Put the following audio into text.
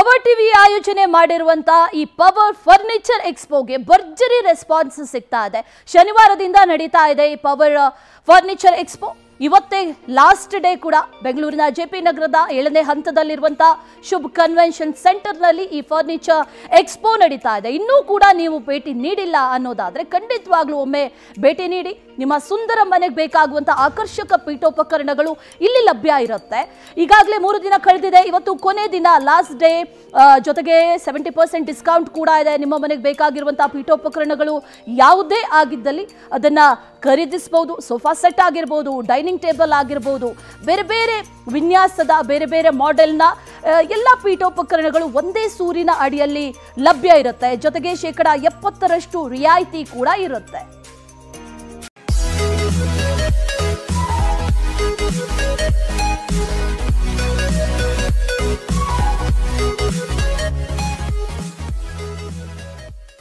Power TV ಆಯೋಜನೆ ಮಾಡಿರುವಂತ ಈ ಪವರ್ ಫರ್ನಿಚರ್ ಎಕ್ಸ್ಪೋಗೆ ಭರ್ಜರಿ ರೆಸ್ಪಾನ್ಸ್ ಸಿಗ್ತಾ ಇದೆ. ಶನಿವಾರದಿಂದ ನಡೀತಾ ಇದೆ ಈ ಪವರ್ ಫರ್ನಿಚರ್ ಎಕ್ಸ್ಪೋ. ಇವತ್ತೇ ಲಾಸ್ಟ್ ಡೇ ಕೂಡ ಬೆಂಗಳೂರಿನ ಜೆಪಿ ನಗರದ 7ನೇ ಹಂತದಲ್ಲಿರುವಂತ ಶುಭ್ ಕನ್ವೆನ್ಷನ್ ಸೆಂಟರ್ನಲ್ಲಿ ಈ ಫರ್ನಿಚರ್ ಎಕ್ಸ್ಪೋ ನಡೀತಾ ಇದೆ. ಇನ್ನೂ ಕೂಡ ನೀವು ಭೇಟಿ ನೀಡಿಲ್ಲ ಅನ್ನೋದಾದ್ರೆ ಖಂಡಿತವಾಗ್ಲೂ ಒಮ್ಮೆ ಭೇಟಿ ನೀಡಿ. ನಿಮ್ಮ ಸುಂದರ ಮನೆಗೆ ಬೇಕಾಗುವಂತ ಆಕರ್ಷಕ ಪೀಠೋಪಕರಣಗಳು ಇಲ್ಲಿ ಲಭ್ಯ ಇರುತ್ತೆ. ಈಗಾಗಲೇ 3 ದಿನ ಕಳೆದಿದೆ, ಇವತ್ತು ಕೊನೆ ದಿನ, ಲಾಸ್ಟ್ ಡೇ. ಜೊತೆಗೆ 70% ಡಿಸ್ಕೌಂಟ್ ಕೂಡ ಇದೆ. ನಿಮ್ಮ ಮನೆಗೆ ಬೇಕಾಗಿರುವಂತಹ ಪೀಠೋಪಕರಣಗಳು ಯಾವುದೇ ಆಗಿದ್ದಲ್ಲಿ ಅದನ್ನ ಖರೀದಿಸಬಹುದು. ಸೋಫಾ ಸೆಟ್ ಆಗಿರಬಹುದು, ಡೈನಿಂಗ್ ಟೇಬಲ್ ಆಗಿರಬಹುದು, ಬೇರೆ ಬೇರೆ ವಿನ್ಯಾಸದ ಬೇರೆ ಬೇರೆ ಮಾಡೆಲ್ನ ಎಲ್ಲ ಪೀಠೋಪಕರಣಗಳು ಒಂದೇ ಸೂರಿನ ಅಡಿಯಲ್ಲಿ ಲಭ್ಯ ಇರುತ್ತೆ. ಜೊತೆಗೆ 70% ರಿಯಾಯಿತಿ ಕೂಡ ಇರುತ್ತೆ.